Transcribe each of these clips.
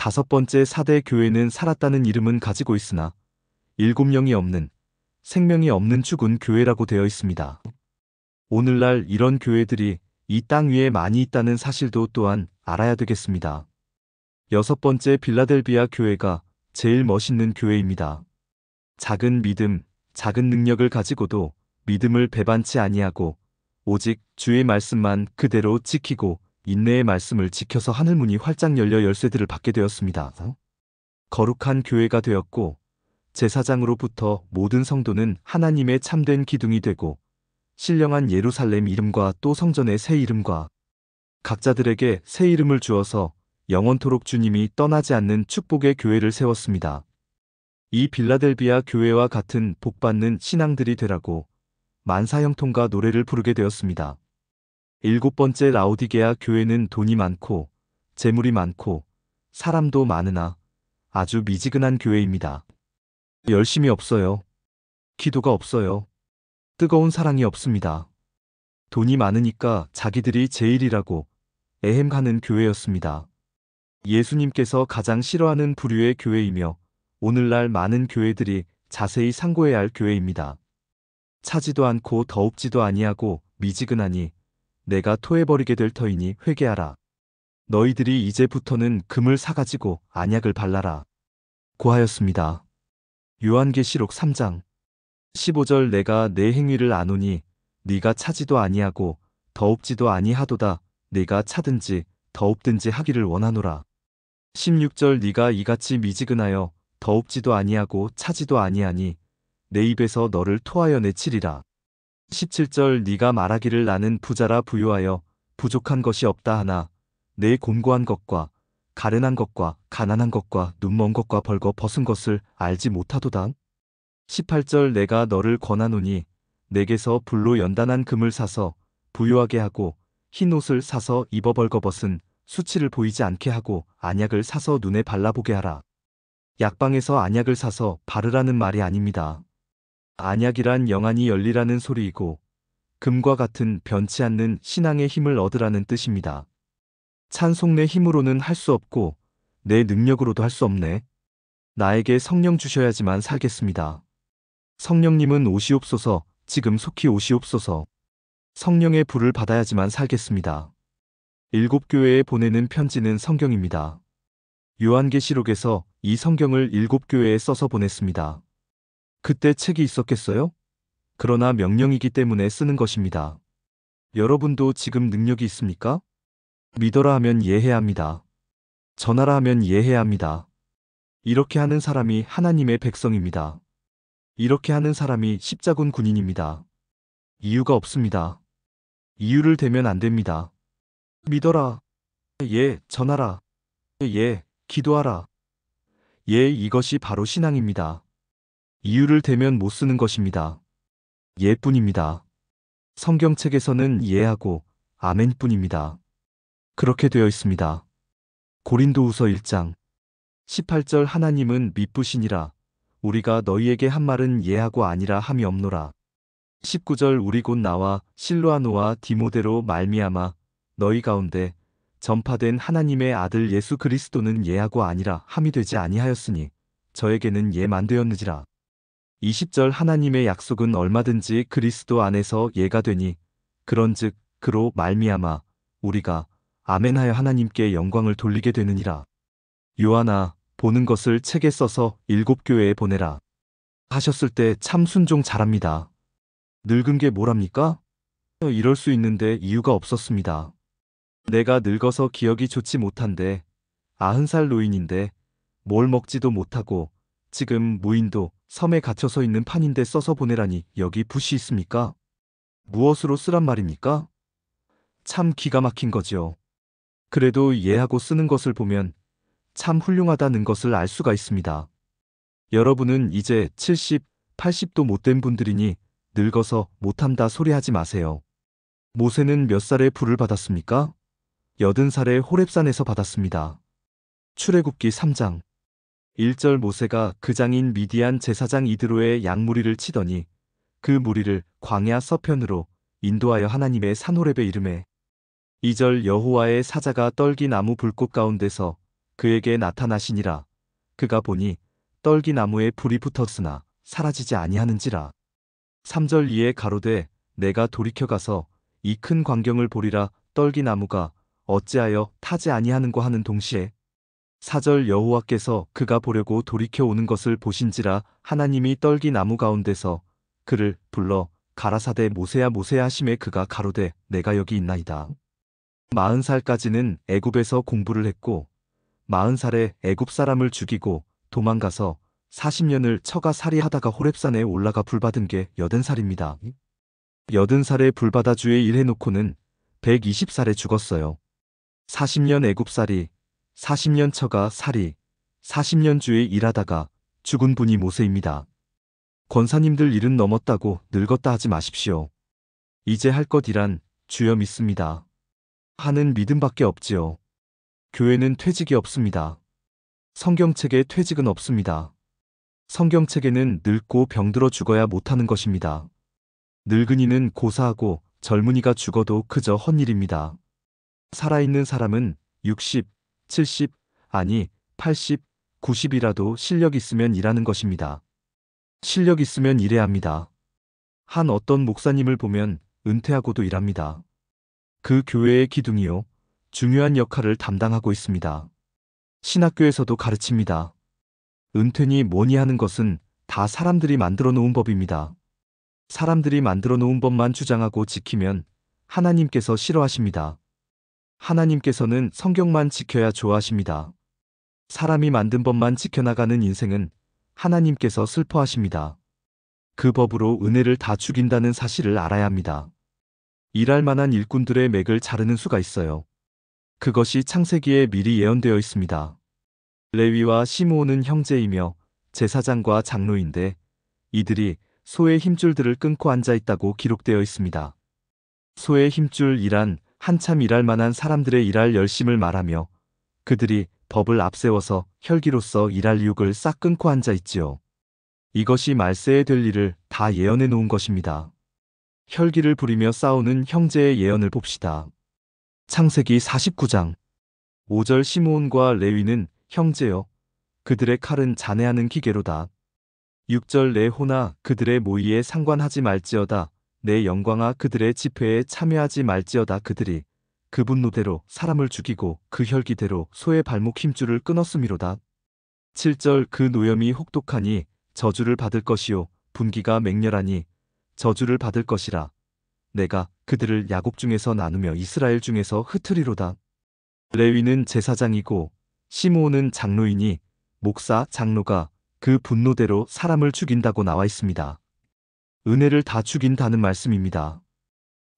5번째 사대 교회는 살았다는 이름은 가지고 있으나 7명이 없는, 생명이 없는 죽은 교회라고 되어 있습니다. 오늘날 이런 교회들이 이 땅 위에 많이 있다는 사실도 또한 알아야 되겠습니다. 6번째 빌라델비아 교회가 제일 멋있는 교회입니다. 작은 믿음, 작은 능력을 가지고도 믿음을 배반치 아니하고 오직 주의 말씀만 그대로 지키고 인내의 말씀을 지켜서 하늘문이 활짝 열려 열쇠들을 받게 되었습니다. 거룩한 교회가 되었고 제사장으로부터 모든 성도는 하나님의 참된 기둥이 되고 신령한 예루살렘 이름과 또 성전의 새 이름과 각자들에게 새 이름을 주어서 영원토록 주님이 떠나지 않는 축복의 교회를 세웠습니다. 이 빌라델비아 교회와 같은 복받는 신앙들이 되라고 만사형통과 노래를 부르게 되었습니다. 7번째 라오디게아 교회는 돈이 많고 재물이 많고 사람도 많으나 아주 미지근한 교회입니다. 열심이 없어요. 기도가 없어요. 뜨거운 사랑이 없습니다. 돈이 많으니까 자기들이 제일이라고 애헴하는 교회였습니다. 예수님께서 가장 싫어하는 부류의 교회이며 오늘날 많은 교회들이 자세히 상고해야 할 교회입니다. 차지도 않고 더웁지도 아니하고 미지근하니 내가 토해버리게 될 터이니 회개하라. 너희들이 이제부터는 금을 사가지고 안약을 발라라. 고하였습니다. 요한계시록 3장 15절 내가 내 행위를 아노니 네가 차지도 아니하고 더웁지도 아니하도다. 네가 차든지 더웁든지 하기를 원하노라. 16절 네가 이같이 미지근하여 더웁지도 아니하고 차지도 아니하니 내 입에서 너를 토하여 내치리라. 17절 네가 말하기를 나는 부자라 부유하여 부족한 것이 없다 하나 내 곤고한 것과 가련한 것과 가난한 것과 눈먼 것과 벌거 벗은 것을 알지 못하도다. 18절 내가 너를 권하노니 내게서 불로 연단한 금을 사서 부유하게 하고 흰 옷을 사서 입어 벌거벗은 수치를 보이지 않게 하고 안약을 사서 눈에 발라보게 하라. 약방에서 안약을 사서 바르라는 말이 아닙니다. 안약이란 영안이 열리라는 소리이고 금과 같은 변치 않는 신앙의 힘을 얻으라는 뜻입니다. 찬송 내 힘으로는 할 수 없고 내 능력으로도 할 수 없네. 나에게 성령 주셔야지만 살겠습니다. 성령님은 오시옵소서. 지금 속히 오시옵소서. 성령의 불을 받아야지만 살겠습니다. 7교회에 보내는 편지는 성경입니다. 요한계시록에서 이 성경을 7교회에 써서 보냈습니다. 그때 책이 있었겠어요? 그러나 명령이기 때문에 쓰는 것입니다. 여러분도 지금 능력이 있습니까? 믿어라 하면 예해야 합니다. 전하라 하면 예해야 합니다. 이렇게 하는 사람이 하나님의 백성입니다. 이렇게 하는 사람이 십자군 군인입니다. 이유가 없습니다. 이유를 대면 안 됩니다. 믿어라. 예, 전하라. 예, 기도하라. 예, 이것이 바로 신앙입니다. 이유를 대면 못 쓰는 것입니다. 예뿐입니다. 성경책에서는 예하고 아멘뿐입니다. 그렇게 되어 있습니다. 고린도후서 1장 18절 하나님은 미쁘시니라. 우리가 너희에게 한 말은 예하고 아니라 함이 없노라. 19절 우리 곧 나와 실로아노와 디모데로 말미암아 너희 가운데 전파된 하나님의 아들 예수 그리스도는 예하고 아니라 함이 되지 아니하였으니 저에게는 예만 되었느지라. 20절 하나님의 약속은 얼마든지 그리스도 안에서 예가 되니 그런즉 그로 말미암아 우리가 아멘하여 하나님께 영광을 돌리게 되느니라. 요한아 보는 것을 책에 써서 7교회에 보내라. 하셨을 때 참 순종 잘합니다. 늙은 게 뭐랍니까? 이럴 수 있는데 이유가 없었습니다. 내가 늙어서 기억이 좋지 못한데 90살 노인인데 뭘 먹지도 못하고 지금 무인도 섬에 갇혀 서 있는 판인데 써서 보내라니 여기 붓이 있습니까? 무엇으로 쓰란 말입니까? 참 기가 막힌 거지요. 그래도 예하고 쓰는 것을 보면 참 훌륭하다는 것을 알 수가 있습니다. 여러분은 이제 70, 80도 못된 분들이니 늙어서 못한다 소리하지 마세요. 모세는 몇 살에 불을 받았습니까? 80살에 호렙산에서 받았습니다. 출애굽기 3장 1절 모세가 그 장인 미디안 제사장 이드로의 양무리를 치더니 그 무리를 광야 서편으로 인도하여 하나님의 산 호렙에 이르매 2절 여호와의 사자가 떨기 나무 불꽃 가운데서 그에게 나타나시니라. 그가 보니 떨기나무에 불이 붙었으나 사라지지 아니하는지라. 3절 이에 가로되 내가 돌이켜 가서 이 큰 광경을 보리라. 떨기나무가 어찌하여 타지 아니하는고 하는 동시에 4절 여호와께서 그가 보려고 돌이켜 오는 것을 보신지라. 하나님이 떨기나무 가운데서 그를 불러 가라사대 모세야 모세야 하심에 그가 가로되 내가 여기 있나이다. 40살까지는 애굽에서 공부를 했고 40살에 애굽 사람을 죽이고 도망가서 40년을 처가 살이하다가 호렙산에 올라가 불받은 게 80살입니다. 80살에 불받아 주의 일 해놓고는 120살에 죽었어요. 40년 애굽살이, 40년 처가 살이, 40년 주의 일하다가 죽은 분이 모세입니다. 권사님들 일은 넘었다고 늙었다 하지 마십시오. 이제 할 것이란 주여 믿습니다. 하는 믿음밖에 없지요. 교회는 퇴직이 없습니다. 성경책에 퇴직은 없습니다. 성경책에는 늙고 병들어 죽어야 못하는 것입니다. 늙은이는 고사하고 젊은이가 죽어도 그저 헛일입니다. 살아있는 사람은 60, 70, 아니 80, 90이라도 실력 있으면 일하는 것입니다. 실력 있으면 일해야 합니다. 한 어떤 목사님을 보면 은퇴하고도 일합니다. 그 교회의 기둥이요. 중요한 역할을 담당하고 있습니다. 신학교에서도 가르칩니다. 은퇴니 뭐니 하는 것은 다 사람들이 만들어 놓은 법입니다. 사람들이 만들어 놓은 법만 주장하고 지키면 하나님께서 싫어하십니다. 하나님께서는 성경만 지켜야 좋아하십니다. 사람이 만든 법만 지켜나가는 인생은 하나님께서 슬퍼하십니다. 그 법으로 은혜를 다 죽인다는 사실을 알아야 합니다. 일할 만한 일꾼들의 맥을 자르는 수가 있어요. 그것이 창세기에 미리 예언되어 있습니다. 레위와 시므온은 형제이며 제사장과 장로인데 이들이 소의 힘줄들을 끊고 앉아 있다고 기록되어 있습니다. 소의 힘줄 일한 한참 일할 만한 사람들의 일할 열심을 말하며 그들이 법을 앞세워서 혈기로서 일할 유혹을 싹 끊고 앉아 있지요. 이것이 말세에 될 일을 다 예언해 놓은 것입니다. 혈기를 부리며 싸우는 형제의 예언을 봅시다. 창세기 49장 5절 시므온과 레위는 형제여 그들의 칼은 잔해하는 기계로다. 6절 내 호나 그들의 모의에 상관하지 말지어다. 내 영광아 그들의 집회에 참여하지 말지어다. 그들이 그 분노대로 사람을 죽이고 그 혈기대로 소의 발목 힘줄을 끊었음이로다. 7절 그 노염이 혹독하니 저주를 받을 것이요 분기가 맹렬하니 저주를 받을 것이라. 내가 그들을 야곱 중에서 나누며 이스라엘 중에서 흩으리로다. 레위는 제사장이고 시므온은 장로이니 목사 장로가 그 분노대로 사람을 죽인다고 나와 있습니다. 은혜를 다 죽인다는 말씀입니다.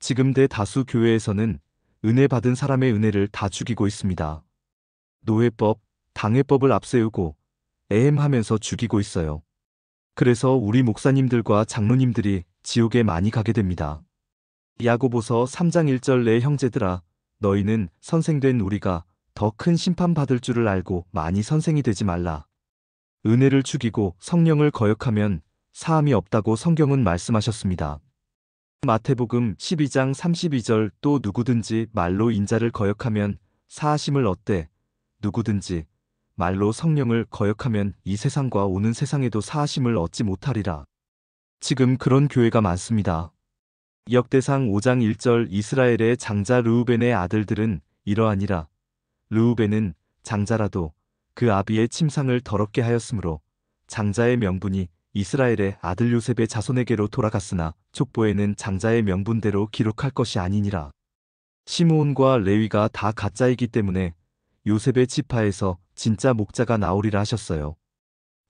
지금 대다수 교회에서는 은혜 받은 사람의 은혜를 다 죽이고 있습니다. 노예법, 당회법을 앞세우고 애엠하면서 죽이고 있어요. 그래서 우리 목사님들과 장로님들이 지옥에 많이 가게 됩니다. 야고보서 3장 1절 내 형제들아 너희는 선생된 우리가 더 큰 심판 받을 줄을 알고 많이 선생이 되지 말라. 은혜를 죽이고 성령을 거역하면 사함이 없다고 성경은 말씀하셨습니다. 마태복음 12장 32절 또 누구든지 말로 인자를 거역하면 사하심을 얻되 누구든지 말로 성령을 거역하면 이 세상과 오는 세상에도 사하심을 얻지 못하리라. 지금 그런 교회가 많습니다. 역대상 5장 1절 이스라엘의 장자 르우벤의 아들들은 이러하니라. 르우벤은 장자라도 그 아비의 침상을 더럽게 하였으므로 장자의 명분이 이스라엘의 아들 요셉의 자손에게로 돌아갔으나 족보에는 장자의 명분대로 기록할 것이 아니니라. 시므온과 레위가 다 가짜이기 때문에 요셉의 지파에서 진짜 목자가 나오리라 하셨어요.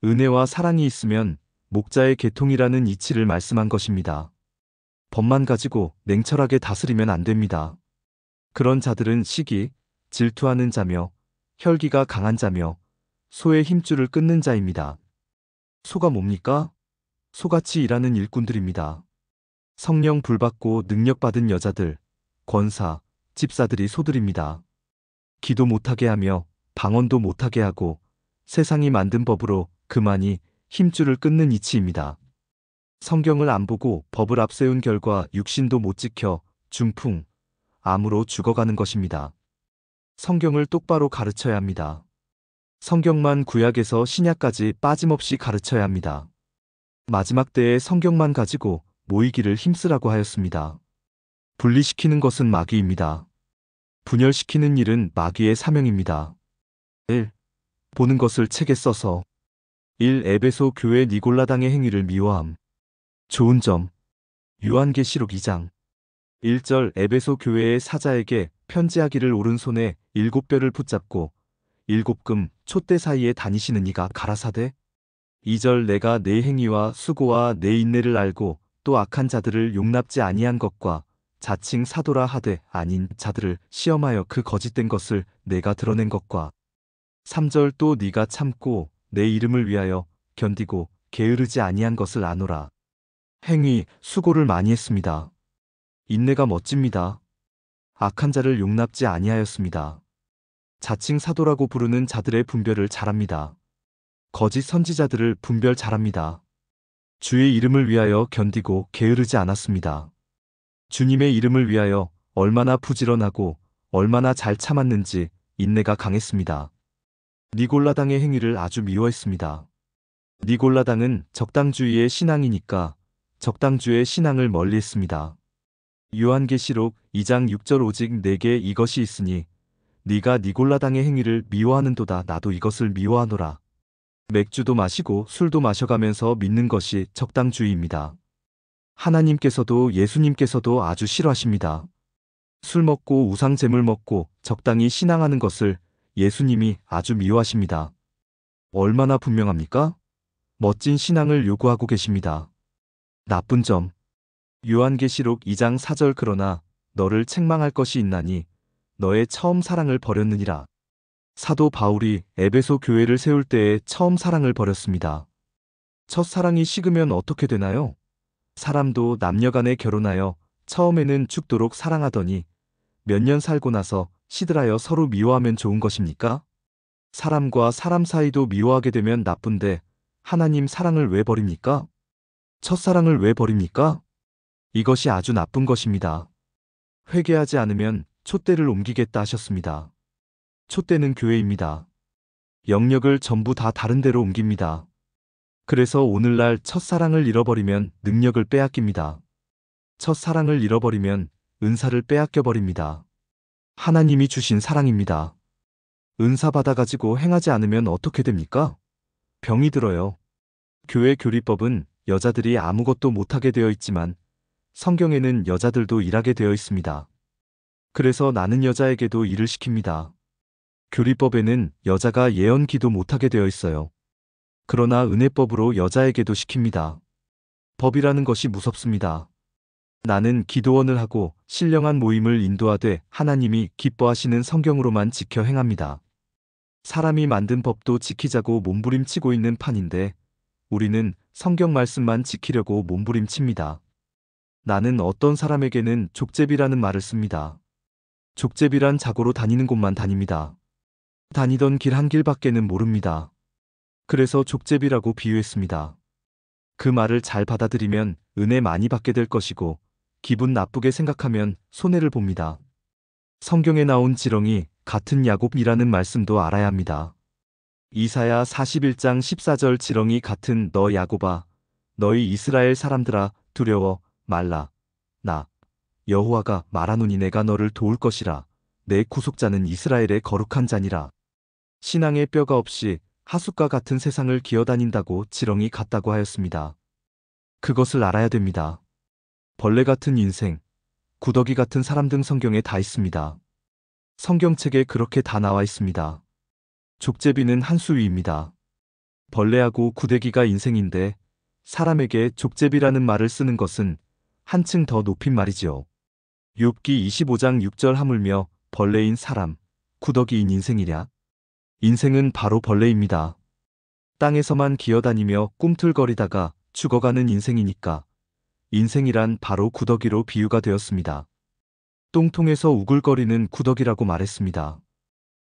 은혜와 사랑이 있으면 목자의 계통이라는 이치를 말씀한 것입니다. 법만 가지고 냉철하게 다스리면 안 됩니다. 그런 자들은 시기, 질투하는 자며 혈기가 강한 자며 소의 힘줄을 끊는 자입니다. 소가 뭡니까? 소같이 일하는 일꾼들입니다. 성령 불받고 능력받은 여자들, 권사, 집사들이 소들입니다. 기도 못하게 하며 방언도 못하게 하고 세상이 만든 법으로 그만이 힘줄을 끊는 이치입니다. 성경을 안 보고 법을 앞세운 결과 육신도 못 지켜 중풍, 암으로 죽어가는 것입니다. 성경을 똑바로 가르쳐야 합니다. 성경만 구약에서 신약까지 빠짐없이 가르쳐야 합니다. 마지막 때에 성경만 가지고 모이기를 힘쓰라고 하였습니다. 분리시키는 것은 마귀입니다. 분열시키는 일은 마귀의 사명입니다. 1. 보는 것을 책에 써서 1. 에베소 교회 니골라당의 행위를 미워함. 좋은 점. 요한계시록 2장 1절 에베소 교회의 사자에게 편지하기를 오른손에 7뼈를 붙잡고 7금 촛대 사이에 다니시는 이가 가라사대 2절 내가 내 행위와 수고와 내 인내를 알고 또 악한 자들을 용납지 아니한 것과 자칭 사도라 하되 아닌 자들을 시험하여 그 거짓된 것을 내가 드러낸 것과 3절 또 네가 참고 내 이름을 위하여 견디고 게으르지 아니한 것을 아노라. 행위, 수고를 많이 했습니다. 인내가 멋집니다. 악한 자를 용납지 아니하였습니다. 자칭 사도라고 부르는 자들의 분별을 잘합니다. 거짓 선지자들을 분별 잘합니다. 주의 이름을 위하여 견디고 게으르지 않았습니다. 주님의 이름을 위하여 얼마나 부지런하고 얼마나 잘 참았는지 인내가 강했습니다. 니골라당의 행위를 아주 미워했습니다. 니골라당은 적당주의의 신앙이니까 적당주의 신앙을 멀리했습니다. 요한계시록 2장 6절 오직 내게 이것이 있으니 네가 니골라당의 행위를 미워하는도다 나도 이것을 미워하노라. 맥주도 마시고 술도 마셔가면서 믿는 것이 적당주의입니다. 하나님께서도 예수님께서도 아주 싫어하십니다. 술 먹고 우상 제물 먹고 적당히 신앙하는 것을 예수님이 아주 미워하십니다. 얼마나 분명합니까? 멋진 신앙을 요구하고 계십니다. 나쁜 점. 요한계시록 2장 4절 그러나 너를 책망할 것이 있나니 너의 처음 사랑을 버렸느니라. 사도 바울이 에베소 교회를 세울 때에 처음 사랑을 버렸습니다. 첫사랑이 식으면 어떻게 되나요? 사람도 남녀간에 결혼하여 처음에는 죽도록 사랑하더니 몇 년 살고 나서 시들하여 서로 미워하면 좋은 것입니까? 사람과 사람 사이도 미워하게 되면 나쁜데 하나님 사랑을 왜 버립니까? 첫사랑을 왜 버립니까? 이것이 아주 나쁜 것입니다. 회개하지 않으면 촛대를 옮기겠다 하셨습니다. 촛대는 교회입니다. 영역을 전부 다 다른 데로 옮깁니다. 그래서 오늘날 첫사랑을 잃어버리면 능력을 빼앗깁니다. 첫사랑을 잃어버리면 은사를 빼앗겨 버립니다. 하나님이 주신 사랑입니다. 은사 받아가지고 행하지 않으면 어떻게 됩니까? 병이 들어요. 교회 교리법은 여자들이 아무것도 못하게 되어 있지만 성경에는 여자들도 일하게 되어 있습니다. 그래서 나는 여자에게도 일을 시킵니다. 교리법에는 여자가 예언기도 못하게 되어 있어요. 그러나 은혜법으로 여자에게도 시킵니다. 법이라는 것이 무섭습니다. 나는 기도원을 하고 신령한 모임을 인도하되 하나님이 기뻐하시는 성경으로만 지켜 행합니다. 사람이 만든 법도 지키자고 몸부림치고 있는 판인데 우리는 성경 말씀만 지키려고 몸부림칩니다. 나는 어떤 사람에게는 족제비라는 말을 씁니다. 족제비란 자고로 다니는 곳만 다닙니다. 다니던 길 한 길밖에는 모릅니다. 그래서 족제비라고 비유했습니다. 그 말을 잘 받아들이면 은혜 많이 받게 될 것이고 기분 나쁘게 생각하면 손해를 봅니다. 성경에 나온 지렁이 같은 야곱이라는 말씀도 알아야 합니다. 이사야 41장 14절 지렁이 같은 너 야곱아 너희 이스라엘 사람들아 두려워 말라 나 여호와가 말하노니 내가 너를 도울 것이라 내 구속자는 이스라엘의 거룩한 자니라. 신앙의 뼈가 없이 하숫과 같은 세상을 기어다닌다고 지렁이 같다고 하였습니다. 그것을 알아야 됩니다. 벌레 같은 인생, 구더기 같은 사람 등 성경에 다 있습니다. 성경책에 그렇게 다 나와 있습니다. 족제비는 한 수위입니다. 벌레하고 구더기가 인생인데 사람에게 족제비라는 말을 쓰는 것은 한층 더 높인 말이지요. 욥기 25장 6절 하물며 벌레인 사람, 구더기인 인생이랴. 인생은 바로 벌레입니다. 땅에서만 기어다니며 꿈틀거리다가 죽어가는 인생이니까 인생이란 바로 구더기로 비유가 되었습니다. 똥통에서 우글거리는 구더기라고 말했습니다.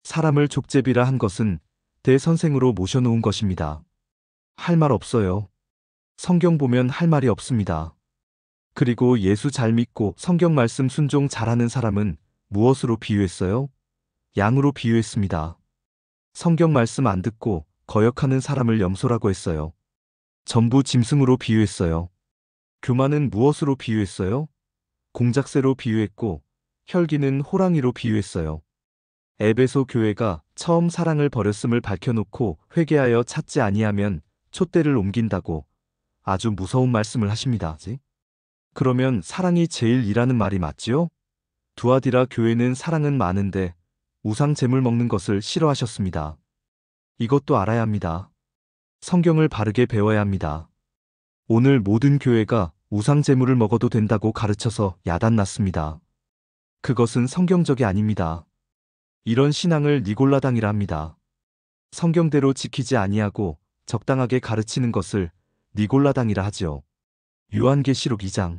사람을 족제비라 한 것은 대선생으로 모셔놓은 것입니다. 할 말 없어요. 성경 보면 할 말이 없습니다. 그리고 예수 잘 믿고 성경 말씀 순종 잘하는 사람은 무엇으로 비유했어요? 양으로 비유했습니다. 성경 말씀 안 듣고 거역하는 사람을 염소라고 했어요. 전부 짐승으로 비유했어요. 교만은 무엇으로 비유했어요? 공작새로 비유했고 혈기는 호랑이로 비유했어요. 에베소 교회가 처음 사랑을 버렸음을 밝혀놓고 회개하여 찾지 아니하면 촛대를 옮긴다고 아주 무서운 말씀을 하십니다. 그러면 사랑이 제일이라는 말이 맞지요? 두아디라 교회는 사랑은 많은데 우상 제물 먹는 것을 싫어하셨습니다. 이것도 알아야 합니다. 성경을 바르게 배워야 합니다. 오늘 모든 교회가 우상 제물을 먹어도 된다고 가르쳐서 야단났습니다. 그것은 성경적이 아닙니다. 이런 신앙을 니골라당이라 합니다. 성경대로 지키지 아니하고 적당하게 가르치는 것을 니골라당이라 하지요. 요한계시록 2장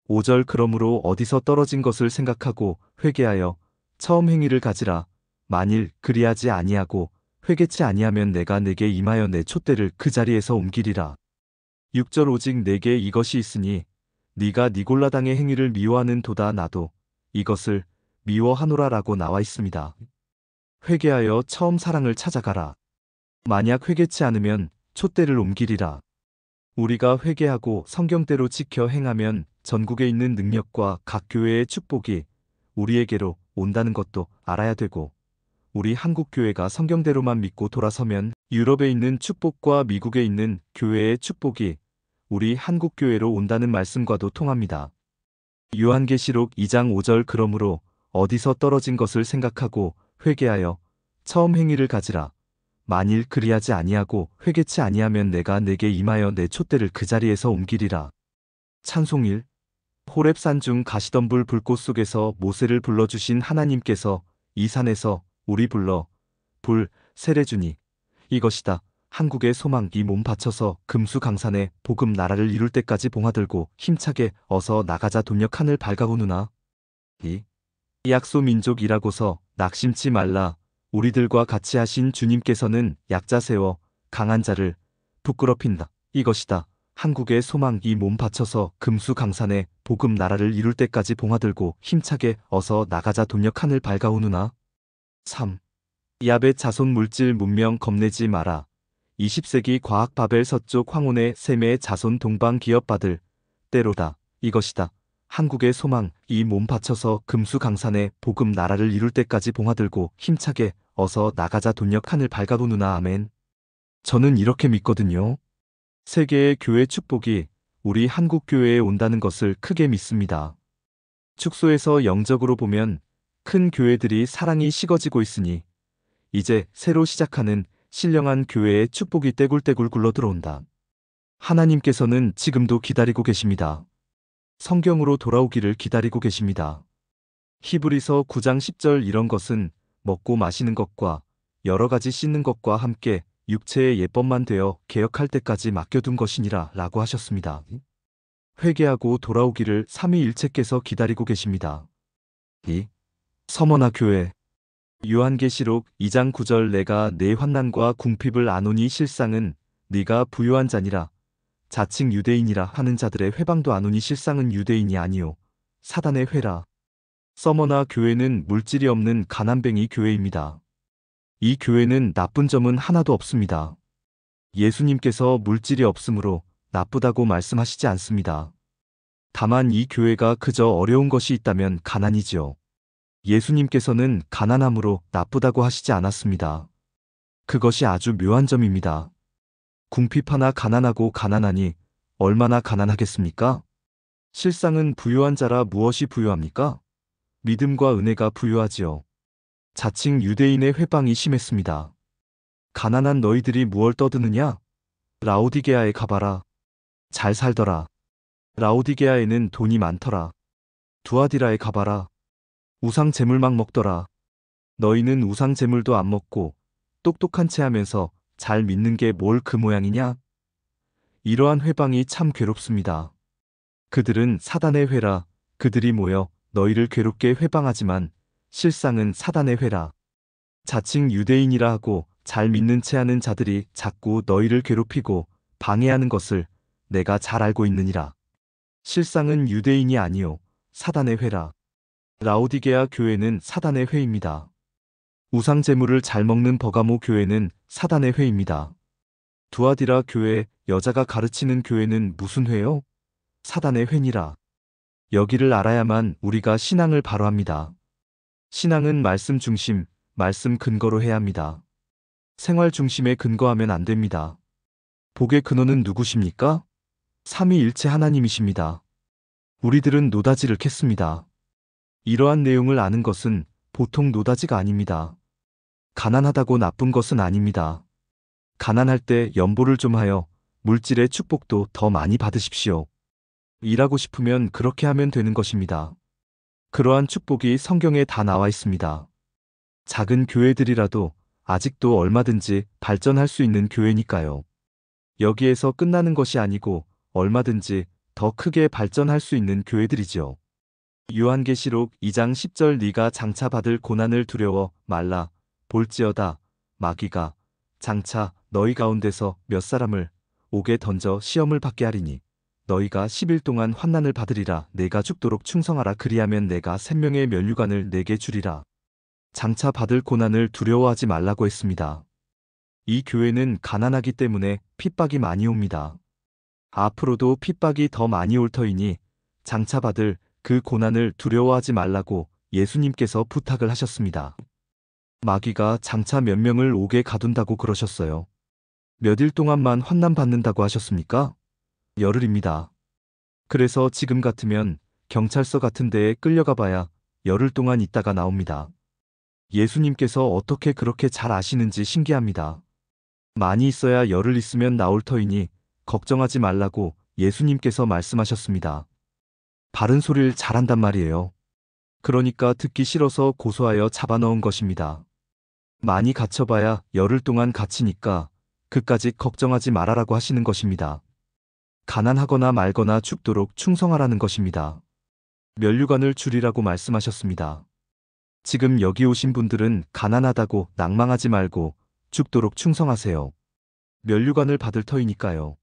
5절 그러므로 어디서 떨어진 것을 생각하고 회개하여 처음 행위를 가지라. 만일 그리하지 아니하고 회개치 아니하면 내가 네게 임하여 내 촛대를 그 자리에서 옮기리라. 6절 오직 내게 이것이 있으니 네가 니골라당의 행위를 미워하는 도다 나도 이것을 미워하노라라고 나와 있습니다. 회개하여 처음 사랑을 찾아가라. 만약 회개치 않으면 촛대를 옮기리라. 우리가 회개하고 성경대로 지켜 행하면 전국에 있는 능력과 각 교회의 축복이 우리에게로 온다는 것도 알아야 되고, 우리 한국 교회가 성경대로만 믿고 돌아서면 유럽에 있는 축복과 미국에 있는 교회의 축복이 우리 한국 교회로 온다는 말씀과도 통합니다. 요한계시록 2장 5절 그러므로 어디서 떨어진 것을 생각하고 회개하여 처음 행위를 가지라. 만일 그리하지 아니하고 회개치 아니하면 내가 네게 임하여 내 촛대를 그 자리에서 옮기리라. 찬송 1. 호렙산 중 가시던 불꽃 속에서 모세를 불러주신 하나님께서 이 산에서 우리 불러 불 세례주니 이것이다 한국의 소망. 이 몸 바쳐서 금수강산에 복음 나라를 이룰 때까지 봉화들고 힘차게 어서 나가자 동력 하늘 밝아오누나. 이 약소 민족이라고서 낙심치 말라. 우리들과 같이 하신 주님께서는 약자 세워 강한 자를 부끄럽힌다. 이것이다 한국의 소망. 이 몸 바쳐서 금수강산에 복음 나라를 이룰 때까지 봉화들고 힘차게 어서 나가자 동력 하늘 밝아오누나. 3. 야벳 자손 물질 문명 겁내지 마라. 20세기 과학 바벨 서쪽 황혼의 셈의 자손 동방 기업받을 때로다. 이것이다 한국의 소망. 이 몸 바쳐서 금수강산에 복음 나라를 이룰 때까지 봉화들고 힘차게 어서 나가자 동력 하늘 밝아오누나. 아멘. 저는 이렇게 믿거든요. 세계의 교회 축복이 우리 한국 교회에 온다는 것을 크게 믿습니다. 축소에서 영적으로 보면 큰 교회들이 사랑이 식어지고 있으니 이제 새로 시작하는 신령한 교회의 축복이 떼굴떼굴 굴러 들어온다. 하나님께서는 지금도 기다리고 계십니다. 성경으로 돌아오기를 기다리고 계십니다. 히브리서 9장 10절 이런 것은 먹고 마시는 것과 여러 가지 씻는 것과 함께 육체의 예법만 되어 개혁할 때까지 맡겨둔 것이니라 라고 하셨습니다. 회개하고 돌아오기를 삼위일체께서 기다리고 계십니다. 2. 서머나 교회 요한계시록 2장 9절 내가 내 환난과 궁핍을 아노니 실상은 네가 부요한 자니라. 자칭 유대인이라 하는 자들의 회방도 아노니 실상은 유대인이 아니요 사단의 회라. 서머나 교회는 물질이 없는 가난뱅이 교회입니다. 이 교회는 나쁜 점은 하나도 없습니다. 예수님께서 물질이 없으므로 나쁘다고 말씀하시지 않습니다. 다만 이 교회가 그저 어려운 것이 있다면 가난이지요. 예수님께서는 가난함으로 나쁘다고 하시지 않았습니다. 그것이 아주 묘한 점입니다. 궁핍 하나 가난하고 가난하니 얼마나 가난하겠습니까? 실상은 부유한 자라 무엇이 부유합니까? 믿음과 은혜가 부유하지요. 자칭 유대인의 회방이 심했습니다. 가난한 너희들이 무얼 떠드느냐? 라오디게아에 가봐라. 잘 살더라. 라오디게아에는 돈이 많더라. 두아디라에 가봐라. 우상 제물 막 먹더라. 너희는 우상 제물도 안 먹고 똑똑한 채 하면서 잘 믿는 게 뭘 그 모양이냐? 이러한 회방이 참 괴롭습니다. 그들은 사단의 회라. 그들이 모여 너희를 괴롭게 회방하지만 실상은 사단의 회라. 자칭 유대인이라 하고 잘 믿는 채 하는 자들이 자꾸 너희를 괴롭히고 방해하는 것을 내가 잘 알고 있느니라. 실상은 유대인이 아니요 사단의 회라. 라오디게아 교회는 사단의 회입니다. 우상 제물을 잘 먹는 버가모 교회는 사단의 회입니다. 두아디라 교회, 여자가 가르치는 교회는 무슨 회요? 사단의 회니라. 여기를 알아야만 우리가 신앙을 바로 합니다. 신앙은 말씀 중심, 말씀 근거로 해야 합니다. 생활 중심에 근거하면 안 됩니다. 복의 근원은 누구십니까? 삼위일체 하나님이십니다. 우리들은 노다지를 캤습니다. 이러한 내용을 아는 것은 보통 노다지가 아닙니다. 가난하다고 나쁜 것은 아닙니다. 가난할 때 연보를 좀 하여 물질의 축복도 더 많이 받으십시오. 일하고 싶으면 그렇게 하면 되는 것입니다. 그러한 축복이 성경에 다 나와 있습니다. 작은 교회들이라도 아직도 얼마든지 발전할 수 있는 교회니까요. 여기에서 끝나는 것이 아니고 얼마든지 더 크게 발전할 수 있는 교회들이죠. 요한계시록 2장 10절 네가 장차 받을 고난을 두려워 말라 볼지어다 마귀가 장차 너희 가운데서 몇 사람을 옥에 던져 시험을 받게 하리니 너희가 10일 동안 환난을 받으리라. 내가 죽도록 충성하라. 그리하면 내가 생명의 면류관을 내게 주리라. 장차 받을 고난을 두려워하지 말라고 했습니다. 이 교회는 가난하기 때문에 핍박이 많이 옵니다. 앞으로도 핍박이 더 많이 올 터이니 장차 받을 그 고난을 두려워하지 말라고 예수님께서 부탁을 하셨습니다. 마귀가 장차 몇 명을 옥에 가둔다고 그러셨어요. 몇 일 동안만 환난 받는다고 하셨습니까? 열흘입니다. 그래서 지금 같으면 경찰서 같은 데에 끌려가 봐야 열흘 동안 있다가 나옵니다. 예수님께서 어떻게 그렇게 잘 아시는지 신기합니다. 많이 있어야 열흘 있으면 나올 터이니 걱정하지 말라고 예수님께서 말씀하셨습니다. 바른 소리를 잘한단 말이에요. 그러니까 듣기 싫어서 고소하여 잡아넣은 것입니다. 많이 갇혀봐야 열흘 동안 갇히니까 그까짓 걱정하지 말아라고 하시는 것입니다. 가난하거나 말거나 죽도록 충성하라는 것입니다. 면류관을 주리라고 말씀하셨습니다. 지금 여기 오신 분들은 가난하다고 낭망하지 말고 죽도록 충성하세요. 면류관을 받을 터이니까요.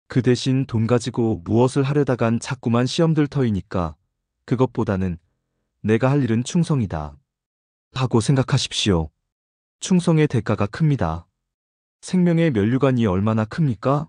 그 대신 돈 가지고 무엇을 하려다간 자꾸만 시험들 터이니까 그것보다는 내가 할 일은 충성이다 하고 생각하십시오. 충성의 대가가 큽니다. 생명의 면류관이 얼마나 큽니까?